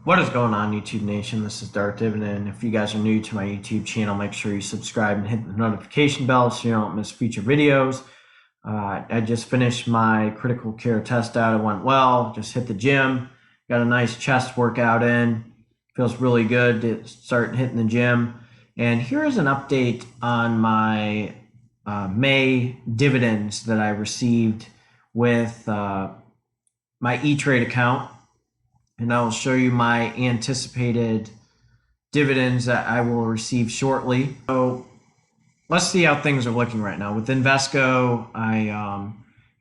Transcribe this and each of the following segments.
What is going on, YouTube Nation? This is Dividend. If you guys are new to my YouTube channel, make sure you subscribe and hit the notification bell so you don't miss future videos. I just finished my critical care test out. It went well. Just hit the gym. Got a nice chest workout in. Feels really good to start hitting the gym. And here's an update on my May dividends that I received with my E-Trade account. And I'll show you my anticipated dividends that I will receive shortly. So let's see how things are looking right now. With Invesco, I'm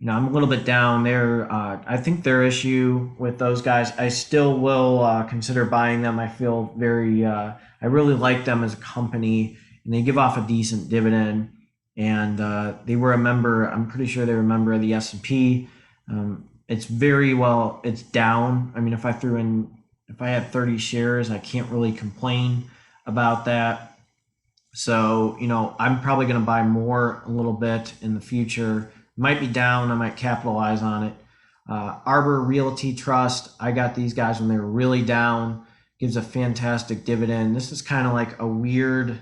a little bit down there. I think their issue with those guys, I still will consider buying them. I feel I really like them as a company, and they give off a decent dividend. And they were a member. I'm pretty sure they were a member of the S&P. It's down. I mean, if I had 30 shares, I can't really complain about that. So, I'm probably going to buy more a little bit in the future. Might be down. I might capitalize on it. Arbor Realty Trust, I got these guys when they were really down. Gives a fantastic dividend. This is kind of like a weird,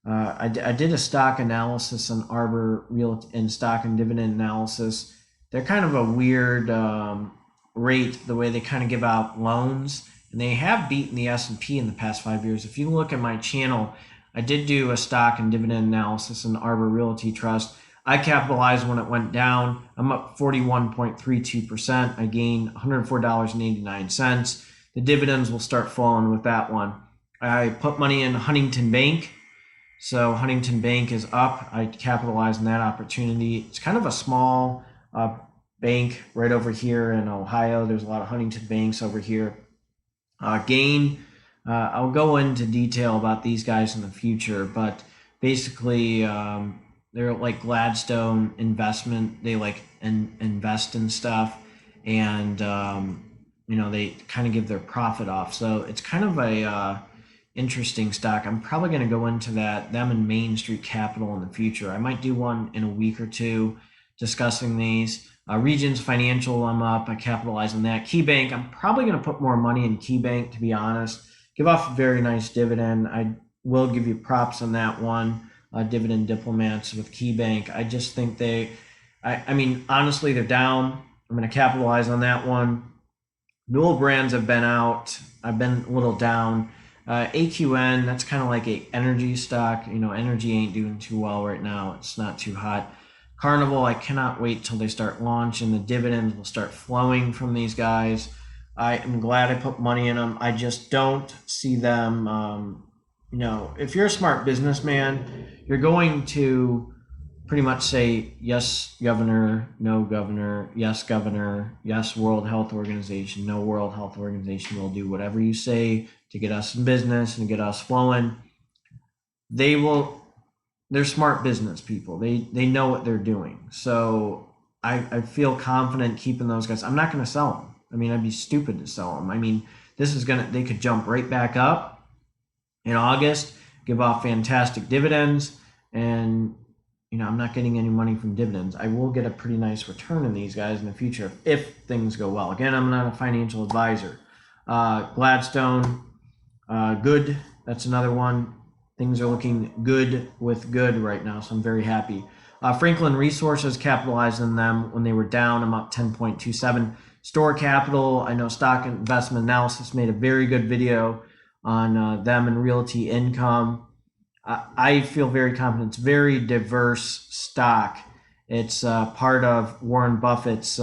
I did a stock analysis on Arbor Realty and stock and dividend analysis. They're kind of a weird rate, the way they kind of give out loans, and they have beaten the S&P in the past 5 years. If you look at my channel, I did do a stock and dividend analysis in Arbor Realty Trust. I capitalized when it went down. I'm up 41.32%. I gained $104.89. The dividends will start falling with that one. I put money in Huntington Bank. So Huntington Bank is up. I capitalized on that opportunity. It's kind of a small bank right over here in Ohio. There's a lot of Huntington banks over here. I'll go into detail about these guys in the future, but basically they're like Gladstone investment. They invest in stuff, and they kind of give their profit off. So it's kind of a interesting stock. I'm probably going to go into them and Main Street Capital in the future. I might do one in a week or two discussing these. Regions Financial, I'm up. I capitalize on that. KeyBank, I'm probably going to put more money in KeyBank, to be honest. Give off a very nice dividend. I will give you props on that one. Dividend diplomats with KeyBank. I just think honestly, they're down. I'm going to capitalize on that one. Newell Brands have been out. I've been a little down. AQN, that's kind of like a energy stock. Energy ain't doing too well right now. It's not too hot. Carnival, I cannot wait till they start launching. The dividends will start flowing from these guys. I am glad I put money in them. I just don't see them. If you're a smart businessman, you're going to pretty much say, yes, governor, no governor, yes, World Health Organization, no World Health Organization. Will do whatever you say to get us in business and get us flowing. They're smart business people. They know what they're doing. So I feel confident keeping those guys. I'm not going to sell them. I'd be stupid to sell them. They could jump right back up in August, give off fantastic dividends, and I'm not getting any money from dividends. I will get a pretty nice return in these guys in the future if things go well. Again, I'm not a financial advisor. Gladstone, good. That's another one. Things are looking good with good right now, so I'm very happy. Franklin Resources, capitalized on them when they were down. I'm up 10.27. Store Capital, I know Stock Investment Analysis made a very good video on them and Realty Income. I feel very confident. It's very diverse stock. It's part of Warren Buffett's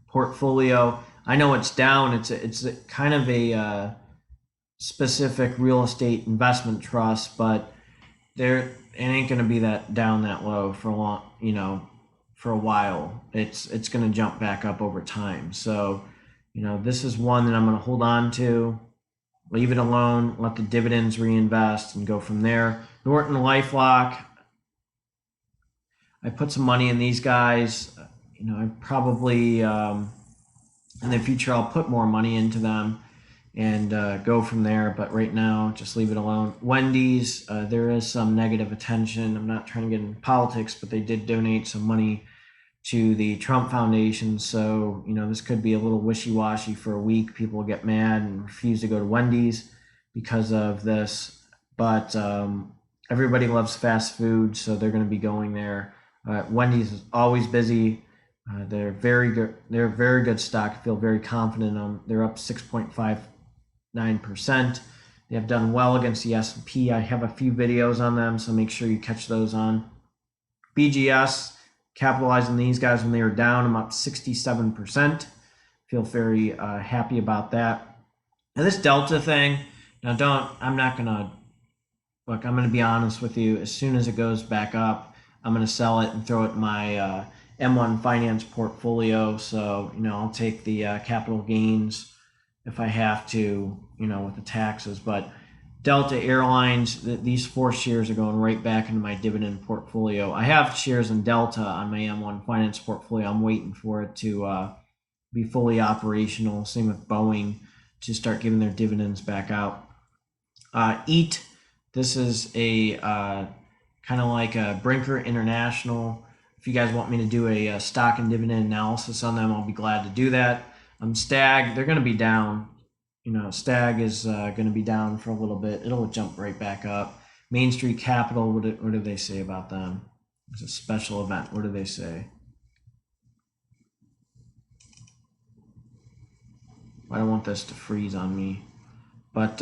portfolio. I know it's down. It's kind of a specific real estate investment trust, but it ain't going to be that down that low for a while. It's going to jump back up over time. So, this is one that I'm going to hold on to, leave it alone, let the dividends reinvest, and go from there. Norton LifeLock, I put some money in these guys. I probably in the future I'll put more money into them and go from there. But right now, just leave it alone. Wendy's, there is some negative attention. I'm not trying to get into politics, but they did donate some money to the Trump Foundation. So, this could be a little wishy-washy for a week. People get mad and refuse to go to Wendy's because of this. But everybody loves fast food, so they're going to be going there. Wendy's is always busy. They're very good. They're a very good stock. I feel very confident in them. They're up 6.59%. They have done well against the S&P. I have a few videos on them, so make sure you catch those on. BGS, capitalizing these guys when they were down. I'm up 67%. Feel very happy about that. Now this Delta thing, I'm not going to, look, I'm going to be honest with you. As soon as it goes back up, I'm going to sell it and throw it in my M1 finance portfolio. So, I'll take the capital gains if I have to, with the taxes. But Delta Airlines, these 4 shares are going right back into my dividend portfolio. I have shares in Delta on my M1 finance portfolio. I'm waiting for it to be fully operational. Same with Boeing to start giving their dividends back out. EAT, this is a kind of like a Brinker International. If you guys want me to do a stock and dividend analysis on them, I'll be glad to do that. Stag, they're going to be down. Stag is going to be down for a little bit. It'll jump right back up. Main Street Capital, what do they say about them? It's a special event. What do they say? I don't want this to freeze on me. But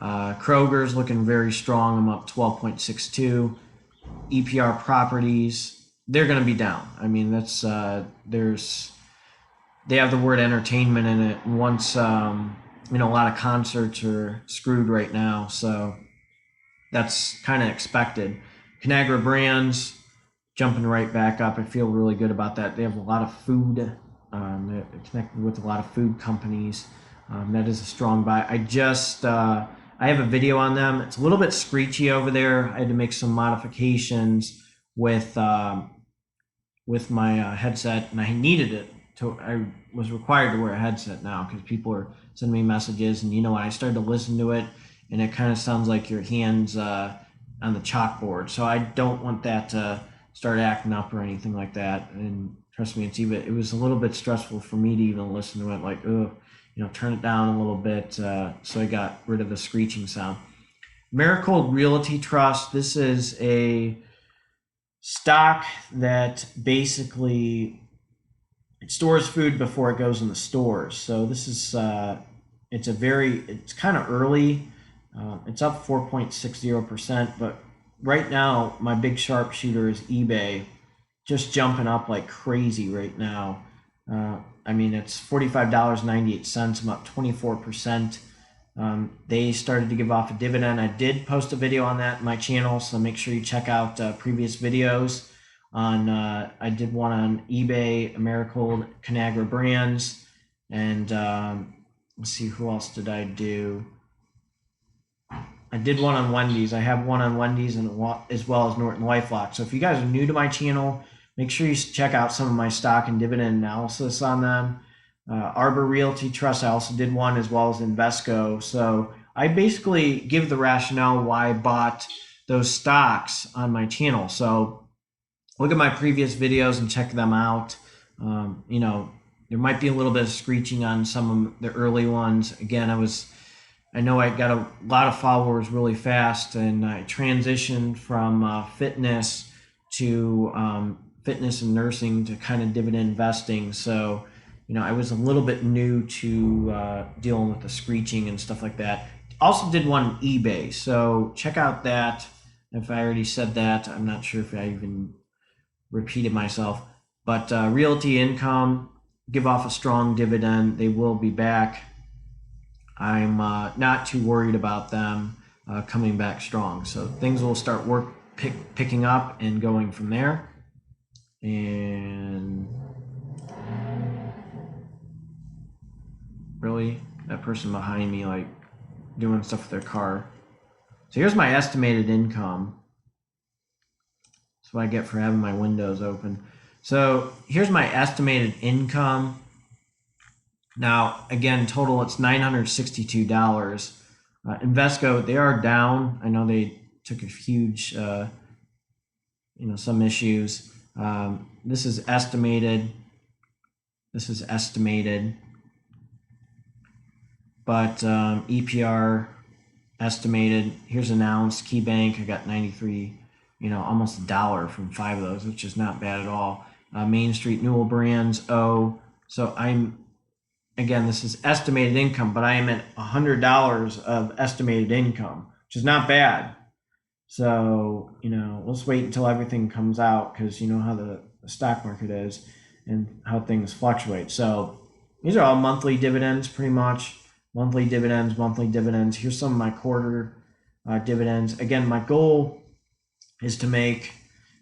Kroger's looking very strong. I'm up 12.62. EPR Properties, they're going to be down. I mean, that's they have the word entertainment in it. And once a lot of concerts are screwed right now, so that's kind of expected. Conagra Brands jumping right back up. I feel really good about that. They have a lot of food. They're connected with a lot of food companies. That is a strong buy. I have a video on them. It's a little bit screechy over there. I had to make some modifications with my headset, and I needed it. I was required to wear a headset now because people are sending me messages, and I started to listen to it, and it kind of sounds like your hands on the chalkboard. So I don't want that to start acting up or anything like that. And trust me, it was a little bit stressful for me to even listen to it. Like, turn it down a little bit. So I got rid of the screeching sound. Maricold Realty Trust. This is a stock that basically it stores food before it goes in the stores. So this is it's kind of early. It's up 4.60%, but right now my big sharpshooter is eBay, just jumping up like crazy right now. It's $45.98. I'm up 24%. They started to give off a dividend. I did post a video on that in my channel, so make sure you check out previous videos. I did one on eBay, Americold, Conagra Brands, and let's see, who else did I do? I did one on Wendy's. I have one on Wendy's and as well as Norton LifeLock. So if you guys are new to my channel, make sure you check out some of my stock and dividend analysis on them. Arbor Realty Trust, I also did one, as well as Invesco. So I basically give the rationale why I bought those stocks on my channel. So look at my previous videos and check them out. There might be a little bit of screeching on some of the early ones. Again, I know I got a lot of followers really fast, and I transitioned from fitness to fitness and nursing to kind of dividend investing. So, I was a little bit new to dealing with the screeching and stuff like that. Also did one on eBay, so check out that. If I already said that, I'm not sure if I even repeated myself. But Realty Income, give off a strong dividend. They will be back. I'm not too worried about them coming back strong. So things will start picking up and going from there. And really, that person behind me, like, doing stuff with their car. So here's my estimated income. That's what I get for having my windows open. So here's my estimated income. Now, again, total, it's $962. Invesco, they are down. I know they took a huge, some issues. This is estimated. This is estimated, but EPR estimated. Here's announced. KeyBank, I got 93, almost $1 from 5 of those, which is not bad at all. Main Street, Newell Brands, O. So again, this is estimated income, but I am at $100 of estimated income, which is not bad. So, let's wait until everything comes out, because you know how the stock market is and how things fluctuate. So these are all monthly dividends, pretty much. Monthly dividends, monthly dividends. Here's some of my quarter dividends. Again, my goal is to make,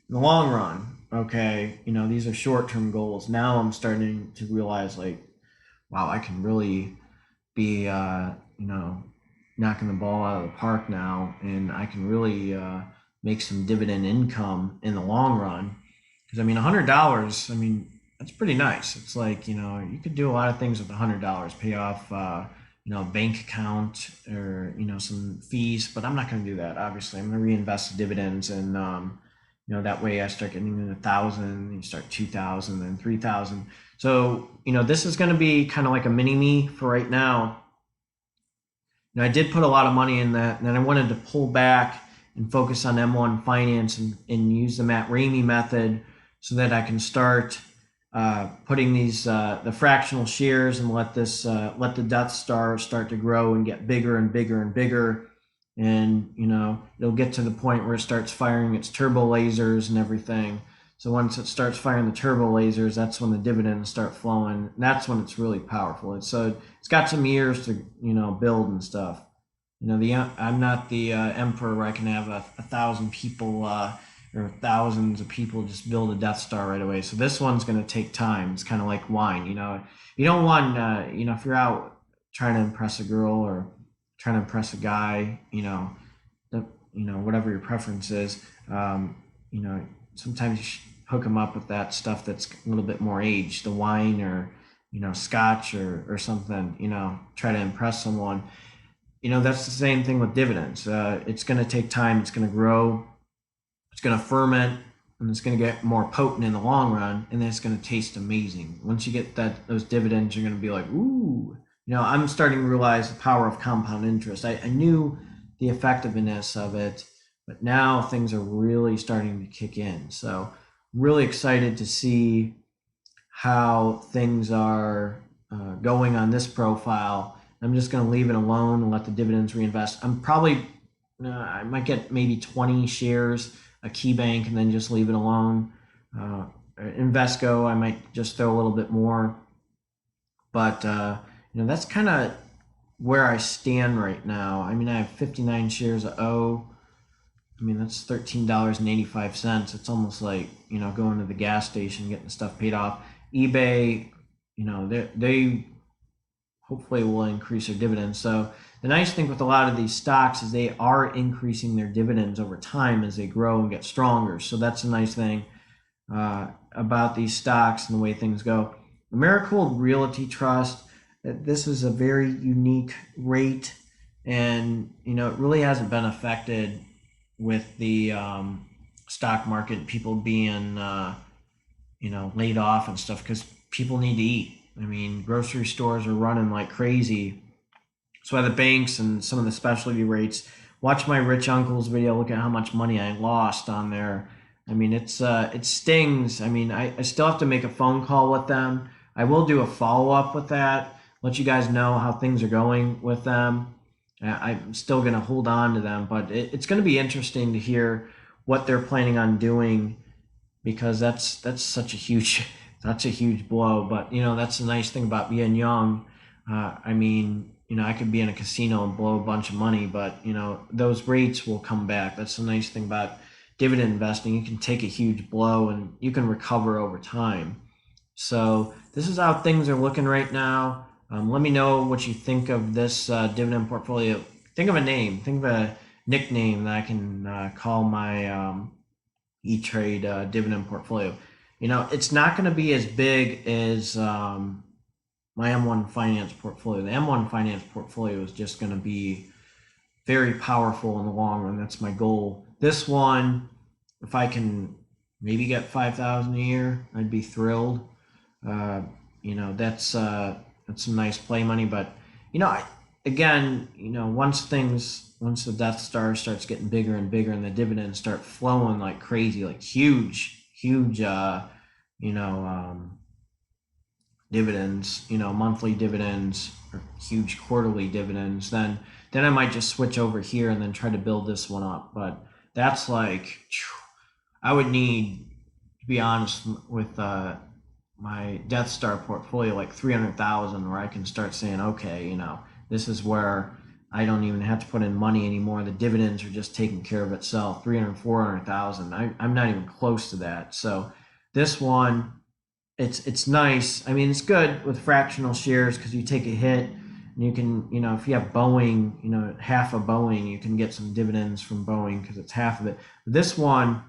in the long run, okay, these are short-term goals. Now I'm starting to realize, like, wow, I can really be, knocking the ball out of the park now, and I can really make some dividend income in the long run. Because $100, that's pretty nice. It's like, you could do a lot of things with $100, pay off, bank account, or, some fees, but I'm not going to do that. Obviously, I'm going to reinvest the dividends, and, that way I start getting in 1,000, you start 2,000, then 3,000. So, this is going to be kind of like a mini me for right now. I did put a lot of money in that, and then I wanted to pull back and focus on M1 Finance and use the Matt Ramey method, so that I can start putting these the fractional shares, and let the Death Star start to grow and get bigger and bigger and bigger, and it'll get to the point where it starts firing its turbo lasers and everything. So once it starts firing the turbo lasers, that's when the dividends start flowing. That's when it's really powerful. It's got some years to build and stuff. I'm not the emperor where I can have 1,000 people or thousands of people just build a Death Star right away. So this one's going to take time. It's kind of like wine. You don't want if you're out trying to impress a girl or trying to impress a guy, whatever your preference is, sometimes you should hook them up with that stuff that's a little bit more aged, the wine, or scotch, or something. Try to impress someone. That's the same thing with dividends. It's going to take time. It's going to grow. It's going to ferment, and it's going to get more potent in the long run, and then it's going to taste amazing. Once you get those dividends, you're going to be like, ooh. I'm starting to realize the power of compound interest. I knew the effectiveness of it, but now things are really starting to kick in. So really excited to see how things are going on this profile. I'm just going to leave it alone and let the dividends reinvest. I'm probably, I might get maybe 20 shares a KeyBank and then just leave it alone. Invesco, I might just throw a little bit more. But, that's kind of where I stand right now. I have 59 shares of O. That's $13.85. It's almost like, going to the gas station, getting the stuff paid off. eBay, they hopefully will increase their dividends. So the nice thing with a lot of these stocks is they are increasing their dividends over time as they grow and get stronger. So that's a nice thing about these stocks and the way things go. Americold Realty Trust, this is a very unique rate, and it really hasn't been affected with the stock market, people being laid off and stuff, because people need to eat. Grocery stores are running like crazy. That's why the banks and some of the specialty rates. Watch my rich uncle's video. Look at how much money I lost on there. It stings. I still have to make a phone call with them. I will do a follow-up with that, let you guys know how things are going with them. I'm still going to hold on to them, but it's going to be interesting to hear what they're planning on doing, because that's such a huge blow. But that's the nice thing about being young. I could be in a casino and blow a bunch of money, but those rates will come back. That's the nice thing about dividend investing. You can take a huge blow and you can recover over time. So this is how things are looking right now. Let me know what you think of this dividend portfolio. Think of a name. Think of a nickname that I can call my E-Trade dividend portfolio. It's not going to be as big as my M1 Finance portfolio. The M1 Finance portfolio is just going to be very powerful in the long run. That's my goal. This one, if I can maybe get 5,000 a year, I'd be thrilled. Uh, that's some nice play money. But again, once the Death Star starts getting bigger and bigger, and the dividends start flowing like crazy, like huge, you know, dividends, monthly dividends or huge quarterly dividends, then I might just switch over here and then try to build this one up. But that's like, I would need, to be honest, with my Death Star portfolio, like 300,000, where I can start saying, okay, this is where I don't even have to put in money anymore. The dividends are just taking care of itself. 300, 400,000. I'm not even close to that. So this one, it's nice. I mean, it's good with fractional shares because you take a hit and you can, if you have Boeing, half of Boeing, you can get some dividends from Boeing because it's half of it. This one,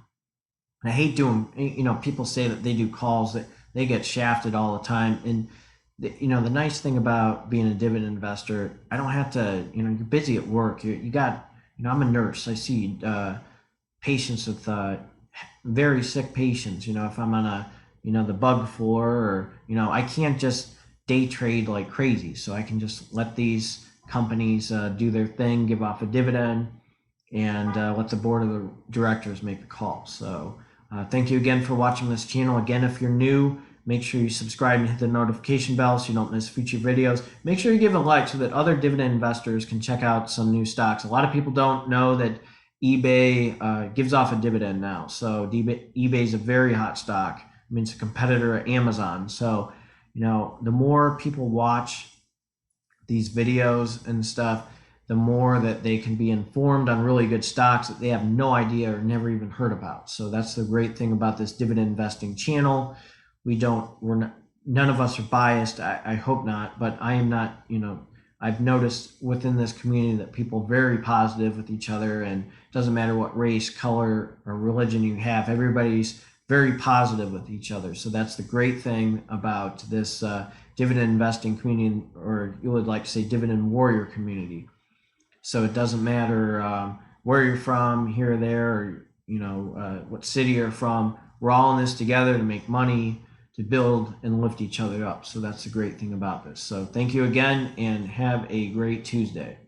I hate doing, people say that they do calls that they get shafted all the time. And, the nice thing about being a dividend investor, I don't have to, you're busy at work. You got, I'm a nurse. I see patients with very sick patients. If I'm on the bug floor, or, I can't just day trade like crazy. So I can just let these companies do their thing, give off a dividend, and let the board of the directors make the call. So thank you again for watching this channel. Again, if you're new, make sure you subscribe and hit the notification bell so you don't miss future videos. Make sure you give a like so that other dividend investors can check out some new stocks. A lot of people don't know that eBay gives off a dividend now. So eBay is a very hot stock. I mean, it's a competitor of Amazon. So, the more people watch these videos and stuff, the more that they can be informed on really good stocks that they have no idea or never even heard about. So that's the great thing about this dividend investing channel. None of us are biased. I hope not, but I am not. I've noticed within this community that people are very positive with each other, and it doesn't matter what race, color, or religion you have. Everybody's very positive with each other. So that's the great thing about this dividend investing community, or you would like to say dividend warrior community. So it doesn't matter where you're from, here or there, or what city you're from. We're all in this together to make money, to build and lift each other up. So that's the great thing about this. So thank you again, and have a great Tuesday.